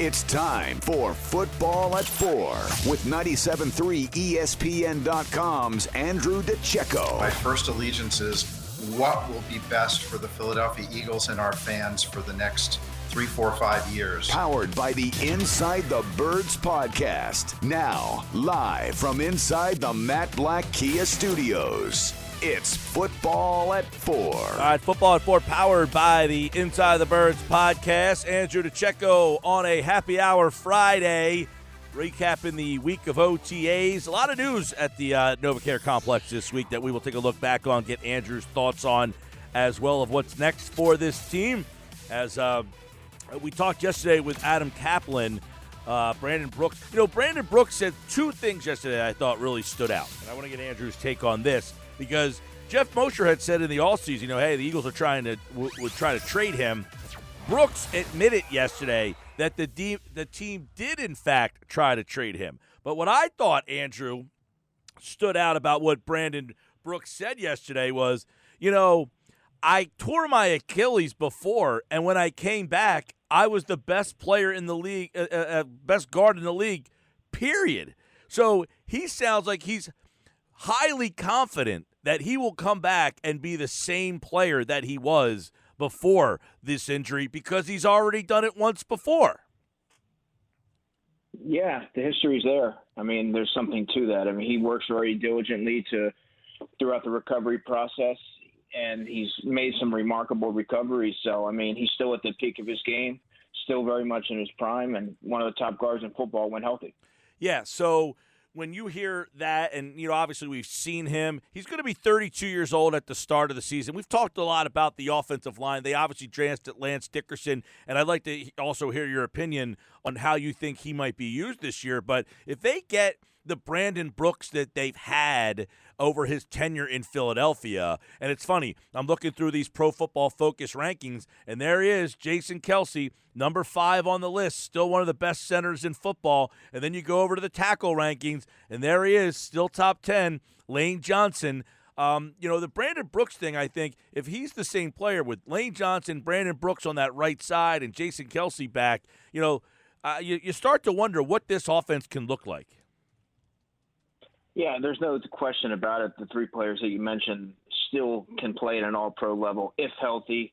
It's time for Football at 4 with 97.3 ESPN.com's Andrew DiCecco. My first allegiance is what will be best for the Philadelphia Eagles and our fans for the next 3, 4, 5 years. Powered by the Inside the Birds podcast. Now, live from inside the Matt Black Kia Studios. It's Football at 4. All right, Football at 4 powered by the Inside the Birds podcast. Andrew DiCecco on a happy hour Friday, recapping the week of OTAs. A lot of news at the NovaCare Complex this week that we will take a look back on, get Andrew's thoughts on, as well of what's next for this team. As we talked yesterday with Adam Kaplan, Brandon Brooks. You know, Brandon Brooks said two things yesterday that I thought really stood out. And I want to get Andrew's take on this. Because Jeff Mosher had said in the offseason, hey, the Eagles are would try to trade him. Brooks admitted yesterday that the team did, in fact, try to trade him. But what I thought, Andrew, stood out about what Brandon Brooks said yesterday was, I tore my Achilles before, and when I came back, I was the best player in the league, best guard in the league, period. So he sounds like he's highly confident that he will come back and be the same player that he was before this injury because he's already done it once before. Yeah, the history's there. I mean, there's something to that. I mean, he works very diligently throughout the recovery process, and he's made some remarkable recoveries. So, I mean, he's still at the peak of his game, still very much in his prime, and one of the top guards in football when healthy. Yeah, so when you hear that, and, obviously we've seen him, he's going to be 32 years old at the start of the season. We've talked a lot about the offensive line. They obviously drafted Landon Dickerson, and I'd like to also hear your opinion on how you think he might be used this year. But if they get the Brandon Brooks that they've had over his tenure in Philadelphia. And it's funny, I'm looking through these Pro Football Focus rankings, and there he is, Jason Kelce, number 5 on the list, still one of the best centers in football. And then you go over to the tackle rankings, and there he is, still top 10, Lane Johnson. The Brandon Brooks thing, I think, if he's the same player with Lane Johnson, Brandon Brooks on that right side, and Jason Kelce back, you start to wonder what this offense can look like. Yeah, there's no question about it. The three players that you mentioned still can play at an all-pro level if healthy,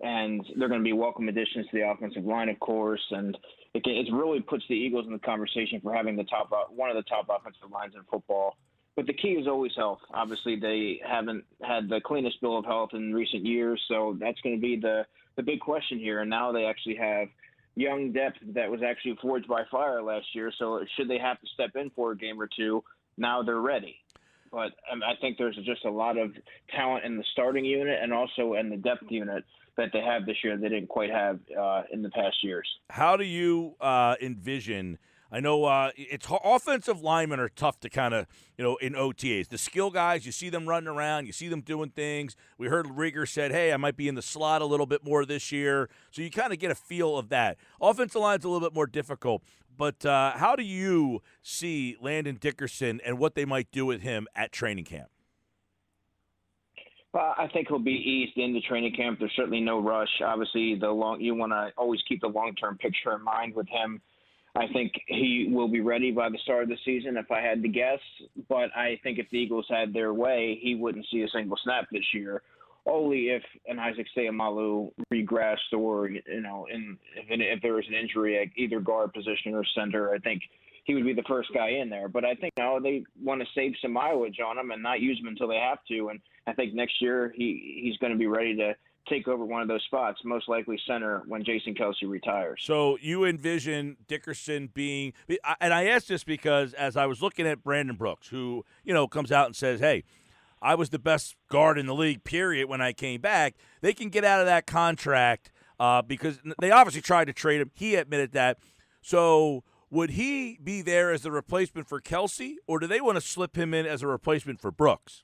and they're going to be welcome additions to the offensive line, of course. And it really puts the Eagles in the conversation for having one of the top offensive lines in football. But the key is always health. Obviously, they haven't had the cleanest bill of health in recent years, so that's going to be the big question here. And now they actually have young depth that was actually forged by fire last year, so should they have to step in for a game or two, now they're ready. But I think there's just a lot of talent in the starting unit and also in the depth unit that they have this year they didn't quite have in the past years. How do you envision – I know it's offensive linemen are tough to kind of, in OTAs. The skill guys, you see them running around, you see them doing things. We heard Reagor said, hey, I might be in the slot a little bit more this year. So you kind of get a feel of that. Offensive line's a little bit more difficult. But how do you see Landon Dickerson and what they might do with him at training camp? Well, I think he'll be eased into training camp. There's certainly no rush. Obviously, you want to always keep the long-term picture in mind with him. I think he will be ready by the start of the season, if I had to guess. But I think if the Eagles had their way, he wouldn't see a single snap this year. Only if an Isaac Seumalo regressed or, if there was an injury at either guard position or center, I think he would be the first guy in there. But I think they want to save some mileage on him and not use him until they have to. And I think next year he's going to be ready to take over one of those spots, most likely center when Jason Kelce retires. So you envision Dickerson being – and I ask this because as I was looking at Brandon Brooks, who, comes out and says, hey, I was the best guard in the league, period, when I came back. They can get out of that contract because they obviously tried to trade him. He admitted that. So would he be there as the replacement for Kelce, or do they want to slip him in as a replacement for Brooks?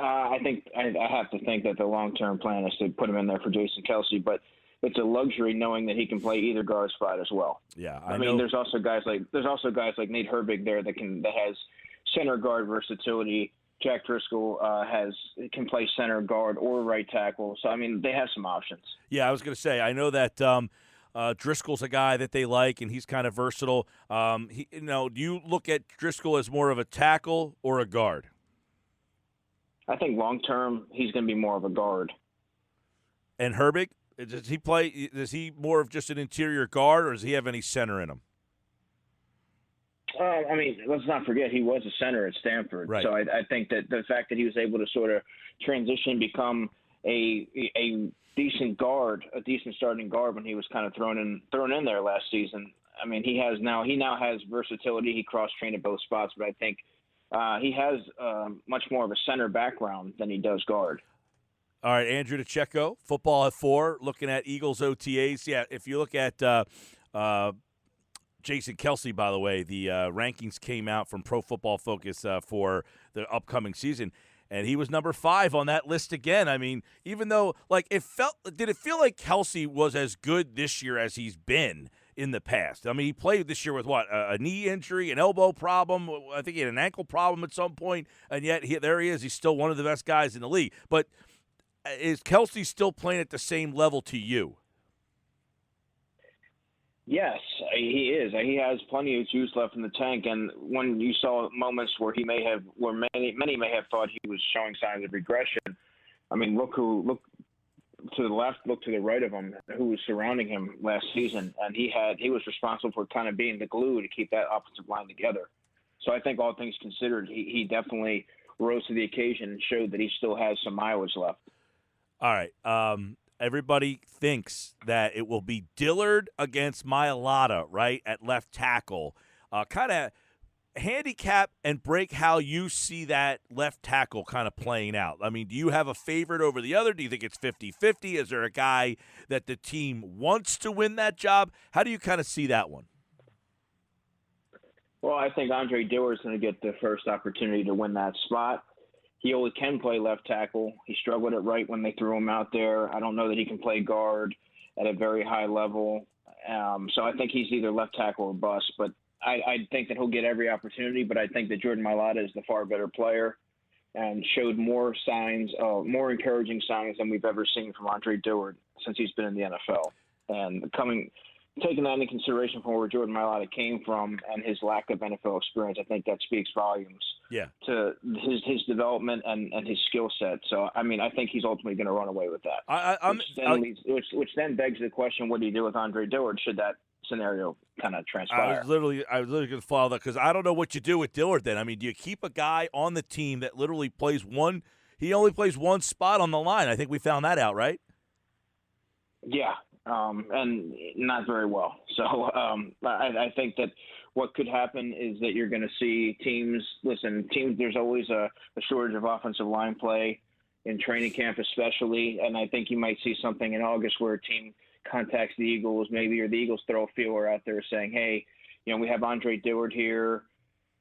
I think I have to think that the long-term plan is to put him in there for Jason Kelce, but it's a luxury knowing that he can play either guard spot as well. Yeah, I mean, there's also guys like Nate Herbig there that has center guard versatility. Jack Driscoll can play center guard or right tackle. So I mean, they have some options. Yeah, I was going to say I know that Driscoll's a guy that they like, and he's kind of versatile. Do you look at Driscoll as more of a tackle or a guard? I think long term he's going to be more of a guard. And Herbig, does he play? Is he more of just an interior guard, or does he have any center in him? Let's not forget he was a center at Stanford. Right. So I think that the fact that he was able to sort of transition, become a decent guard, a decent starting guard when he was kind of thrown in there last season. I mean, he now has versatility. He cross-trained at both spots, but I think he has much more of a center background than he does guard. All right, Andrew DiCecco, Football at 4, looking at Eagles OTAs. Yeah, if you look at Jason Kelce, by the way, the rankings came out from Pro Football Focus for the upcoming season, and he was number 5 on that list again. I mean, even though, did it feel like Kelce was as good this year as he's been in the past? I mean, he played this year with a knee injury, an elbow problem. I think he had an ankle problem at some point, and yet there he is. He's still one of the best guys in the league. But is Kelce still playing at the same level to you? Yes, he is. He has plenty of juice left in the tank, and when you saw moments where many may have thought he was showing signs of regression, I mean, look to the left, look to the right of him, who was surrounding him last season, and he was responsible for kind of being the glue to keep that offensive line together. So I think all things considered, he definitely rose to the occasion and showed that he still has some mileage left. All right. Everybody thinks that it will be Dillard against Mailata, right, at left tackle. Kind of handicap and break how you see that left tackle kind of playing out. I mean, do you have a favorite over the other? Do you think it's 50-50? Is there a guy that the team wants to win that job? How do you kind of see that one? Well, I think Andre Dillard's going to get the first opportunity to win that spot. He only can play left tackle. He struggled at right when they threw him out there. I don't know that he can play guard at a very high level. So I think he's either left tackle or bust. But I think that he'll get every opportunity. But I think that Jordan Mailata is the far better player and showed more encouraging signs than we've ever seen from Andre Dillard since he's been in the NFL. And taking that into consideration from where Jordan Mailata came from and his lack of NFL experience, I think that speaks volumes to his development and his skill set. So, I mean, I think he's ultimately going to run away with that. Which then begs the question, what do you do with Andre Dillard should that scenario kind of transpire? I was literally going to follow that because I don't know what you do with Dillard then. I mean, do you keep a guy on the team that literally plays he only plays one spot on the line? I think we found that out, right? Yeah. And not very well. So I think that what could happen is that you're going to see teams, there's always a shortage of offensive line play in training camp especially, and I think you might see something in August where a team contacts the Eagles maybe, or the Eagles throw a feeler out there saying, hey, we have Andre Dillard here.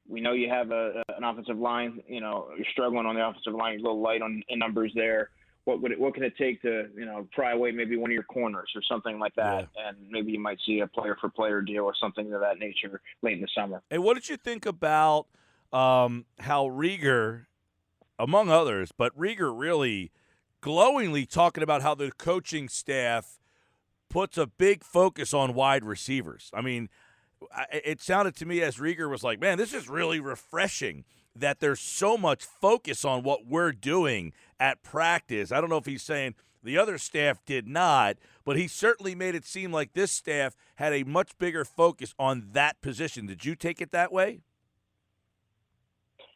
We know you have an offensive line. You're struggling on the offensive line. You're a little light on in numbers there. What can it take to, pry away maybe one of your corners or something like that? Yeah. And maybe you might see a player-for-player deal or something of that nature late in the summer. Hey, what did you think about how Reagor, among others, but Reagor really glowingly talking about how the coaching staff puts a big focus on wide receivers? I mean, it sounded to me as Reagor was like, man, this is really refreshing that there's so much focus on what we're doing at practice. I don't know if he's saying the other staff did not, but he certainly made it seem like this staff had a much bigger focus on that position. Did you take it that way?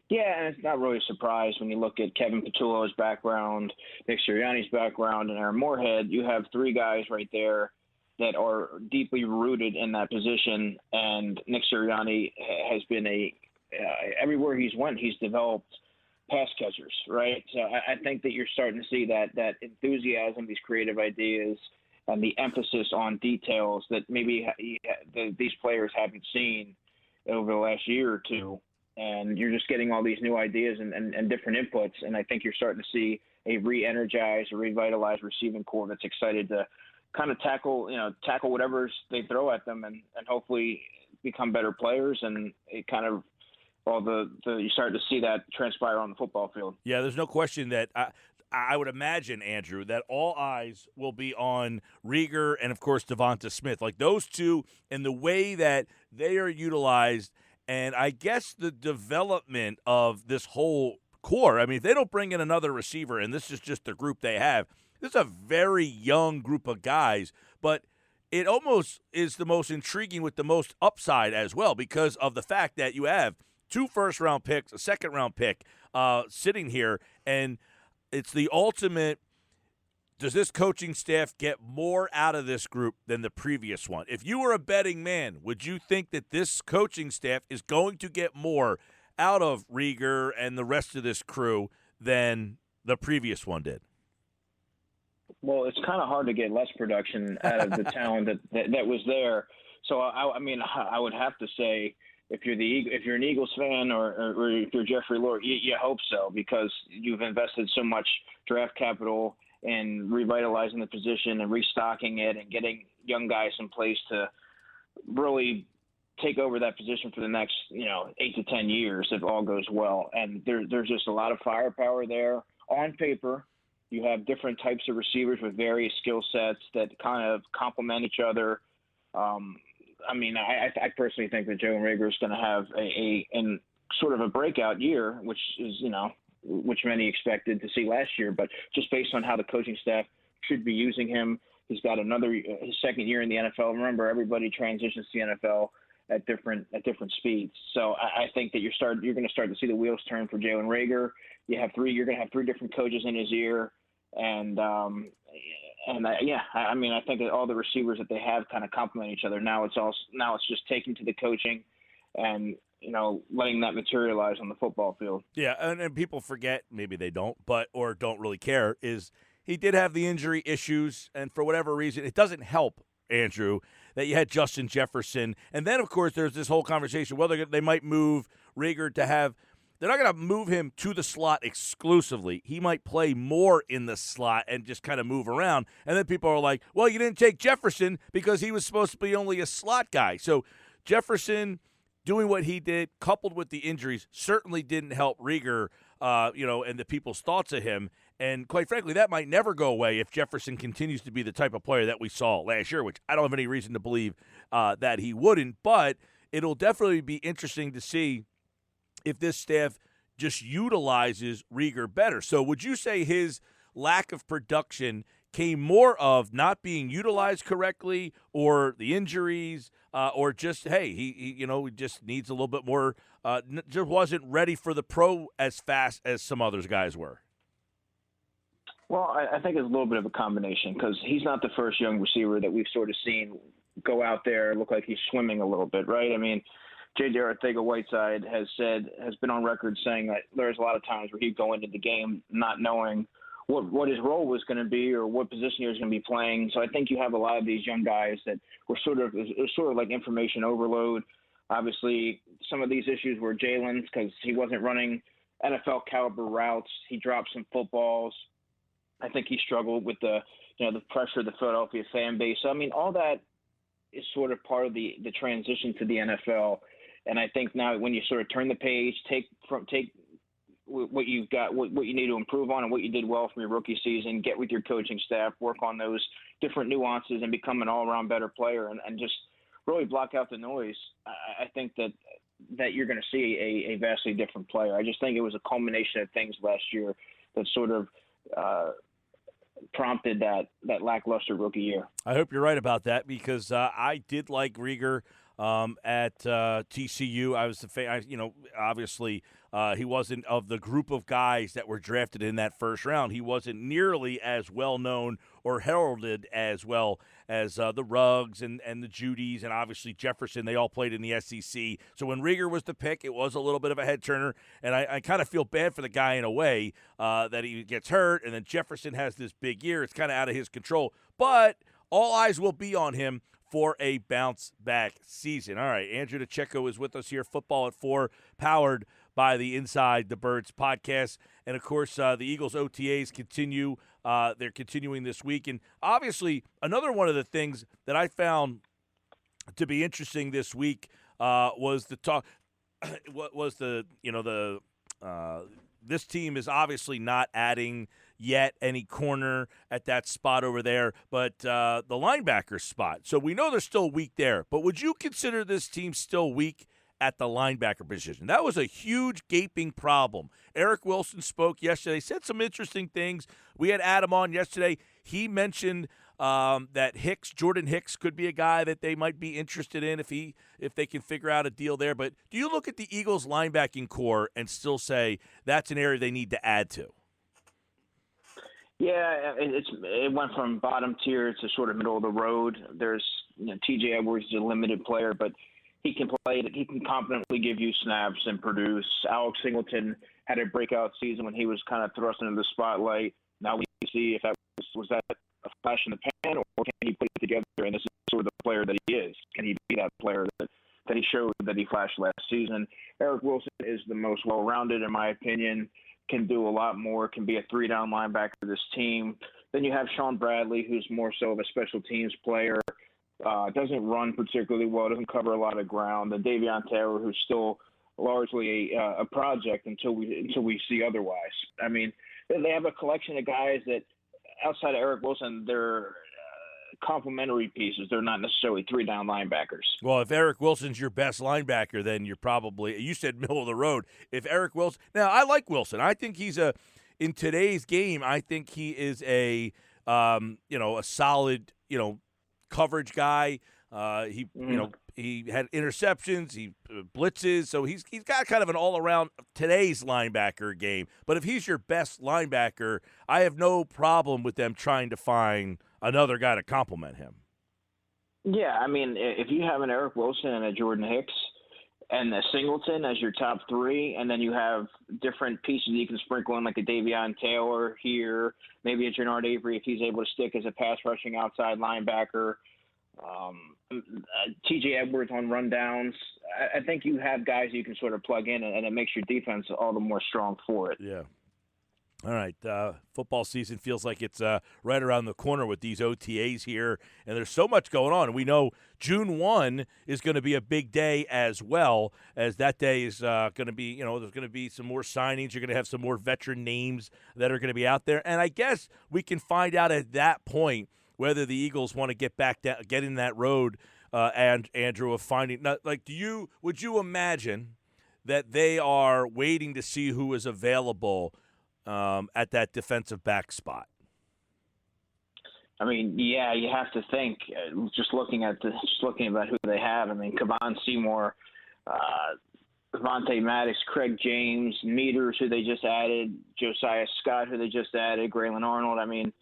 Yeah, and it's not really a surprise when you look at Kevin Patullo's background, Nick Sirianni's background, and Aaron Moorhead. You have three guys right there that are deeply rooted in that position, and Nick Sirianni has been everywhere he's went, he's developed pass catchers, right? So I think that you're starting to see that enthusiasm, these creative ideas, and the emphasis on details that maybe these players haven't seen over the last year or two. And you're just getting all these new ideas and different inputs. And I think you're starting to see a re-energized, revitalized receiving core that's excited to kind of tackle whatever they throw at them and hopefully become better players. And it kind of, you start to see that transpire on the football field. Yeah, there's no question that I would imagine, Andrew, that all eyes will be on Reagor and, of course, Devonta Smith. Like those two and the way that they are utilized, and I guess the development of this whole core. I mean, if they don't bring in another receiver, and this is just the group they have, this is a very young group of guys, but it almost is the most intriguing with the most upside as well because of the fact that you have 2 first-round picks, a second-round pick sitting here, and it's the ultimate, does this coaching staff get more out of this group than the previous one? If you were a betting man, would you think that this coaching staff is going to get more out of Reagor and the rest of this crew than the previous one did? Well, it's kind of hard to get less production out of the talent that was there. So, I mean, I would have to say, if you're an Eagles fan or if you're Jeffrey Lurie, you hope so because you've invested so much draft capital in revitalizing the position and restocking it and getting young guys in place to really take over that position for the next 8 to 10 years if all goes well. And there's just a lot of firepower there. On paper, you have different types of receivers with various skill sets that kind of complement each other. I mean, I personally think that Jalen Reagor is going to have a sort of a breakout year, which is, which many expected to see last year. But just based on how the coaching staff should be using him, he's got his second year in the NFL. Remember, everybody transitions to the NFL at different speeds. So I think that you're going to start to see the wheels turn for Jalen Reagor. You're going to have 3 different coaches in his ear, and I mean, I think that all the receivers that they have kind of complement each other. Now it's just taking to the coaching and letting that materialize on the football field. Yeah, and people forget, maybe they don't, or don't really care, is he did have the injury issues, and for whatever reason, it doesn't help, Andrew, that you had Justin Jefferson. And then, of course, there's this whole conversation whether they might move Reagor to have – they're not going to move him to the slot exclusively. He might play more in the slot and just kind of move around. And then people are like, well, you didn't take Jefferson because he was supposed to be only a slot guy. So Jefferson doing what he did, coupled with the injuries, certainly didn't help Reagor, and the people's thoughts of him. And quite frankly, that might never go away if Jefferson continues to be the type of player that we saw last year, which I don't have any reason to believe that he wouldn't. But it'll definitely be interesting to see if this staff just utilizes Reagor better. So would you say his lack of production came more of not being utilized correctly, or the injuries, or just, hey, he just needs a little bit more, just wasn't ready for the pro as fast as some others guys were? Well, I think it's a little bit of a combination because he's not the first young receiver that we've sort of seen go out there look like he's swimming a little bit, right? I mean, J.J. Arcega-Whiteside has been on record saying that there's a lot of times where he'd go into the game not knowing what his role was going to be or what position he was going to be playing. So I think you have a lot of these young guys that were sort of like information overload. Obviously, some of these issues were Jalen's because he wasn't running NFL caliber routes. He dropped some footballs. I think he struggled with the pressure of the Philadelphia fan base. So, I mean, all that is sort of part of the transition to the NFL. And I think now when you sort of turn the page, take what you've got, what you need to improve on and what you did well from your rookie season, get with your coaching staff, work on those different nuances and become an all-around better player and just really block out the noise. I think that you're going to see a vastly different player. I just think it was a culmination of things last year that sort of prompted that lackluster rookie year. I hope you're right about that because I did like Reagor at TCU. I was the fan. Obviously he wasn't of the group of guys that were drafted in that first round. He wasn't nearly as well known or heralded as well as the Ruggs and the Judys and obviously Jefferson. They all played in the SEC. So when Reagor was the pick, it was a little bit of a head turner, and I kind of feel bad for the guy in a way that he gets hurt, and then Jefferson has this big year. It's kind of out of his control, but all eyes will be on him for a bounce-back season. All right, Andrew DiCecco is with us here, Football at 4, powered by the Inside the Birds podcast. And, of course, the Eagles OTAs continue. They're continuing this week. And, obviously, another one of the things that I found to be interesting this week was the talk – this team is obviously not adding, yet, any corner at that spot over there, but the linebacker spot. So we know they're still weak there. But would you consider this team still weak at the linebacker position? That was a huge gaping problem. Eric Wilson spoke yesterday, said some interesting things. We had Adam on yesterday. He mentioned that Jordan Hicks could be a guy that they might be interested in if they can figure out a deal there. But do you look at the Eagles linebacking core and still say that's an area they need to add to? Yeah, it went from bottom tier to sort of middle of the road. There's T.J. Edwards is a limited player, but he can play. He can confidently give you snaps and produce. Alex Singleton had a breakout season when he was kind of thrust into the spotlight. Now we see if that was that a flash in the pan, or can he put it together? And this is sort of the player that he is. Can he be that player that he showed that he flashed last season? Eric Wilson is the most well-rounded, in my opinion. Can do a lot more. Can be a three-down linebacker for this team. Then you have Sean Bradley, who's more so of a special teams player. Doesn't run particularly well, doesn't cover a lot of ground. And Davion Taylor, who's still largely a project until we see otherwise. I mean, they have a collection of guys that, outside of Eric Wilson, they're complementary pieces. They're not necessarily three-down linebackers. Well, if Eric Wilson's your best linebacker, then you're probably – you said middle of the road. If Eric Wilson – now, I like Wilson. I think he's in today's game, I think he is a solid, coverage guy. He had interceptions, he blitzes, so he's got kind of an all-around today's linebacker game. But if he's your best linebacker, I have no problem with them trying to find another guy to complement him. Yeah, I mean, if you have an Eric Wilson and a Jordan Hicks and a Singleton as your top three, and then you have different pieces you can sprinkle in, like a Davion Taylor here, maybe a Jernard Avery if he's able to stick as a pass-rushing outside linebacker, T.J. Edwards on rundowns. I think you have guys you can sort of plug in, and it makes your defense all the more strong for it. Yeah. All right. Football season feels like it's right around the corner with these OTAs here, and there's so much going on. We know June 1 is going to be a big day as well, as that day is going to be, there's going to be some more signings. You're going to have some more veteran names that are going to be out there. And I guess we can find out at that point whether the Eagles want to get back down, get in that road, and Andrew, of finding would you imagine that they are waiting to see who is available at that defensive back spot? I mean, yeah, you have to think. Just looking about who they have. I mean, Kavon Seymour, Devontae Maddox, Craig James, Meters, who they just added, Josiah Scott, who they just added, Graylin Arnold. I mean,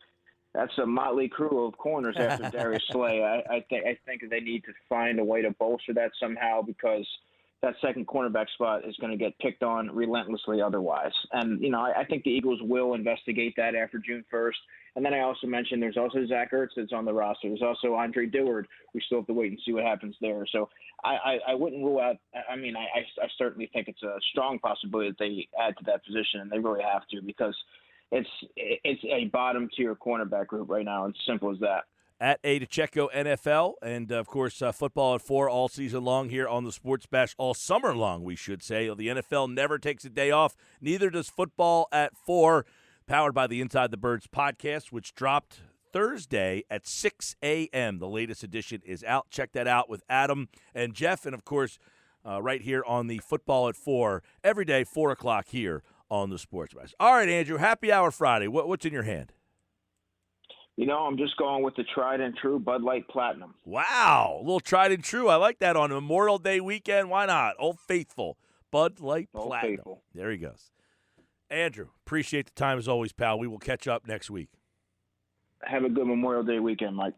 that's a motley crew of corners after Darius Slay. I think they need to find a way to bolster that somehow, because that second cornerback spot is going to get picked on relentlessly otherwise. And, I think the Eagles will investigate that after June 1st. And then I also mentioned there's also Zach Ertz that's on the roster. There's also Andre Dillard. We still have to wait and see what happens there. So I wouldn't rule out – I mean, I certainly think it's a strong possibility that they add to that position, and they really have to, because – it's a bottom-tier cornerback group right now. It's simple as that. At DiCecco NFL, and, of course, football at 4 all season long here on the Sports Bash, all summer long, we should say. The NFL never takes a day off. Neither does football at 4, powered by the Inside the Birds podcast, which dropped Thursday at 6 a.m. The latest edition is out. Check that out with Adam and Jeff, and, of course, right here on the Football at 4, every day, 4 o'clock here on the Sports Bash. All right, Andrew, Happy Hour Friday. What's in your hand? I'm just going with the tried and true Bud Light Platinum. Wow, a little tried and true. I like that on Memorial Day weekend. Why not? Old Faithful, Bud Light Platinum. Faithful. There he goes. Andrew, appreciate the time as always, pal. We will catch up next week. Have a good Memorial Day weekend, Mike.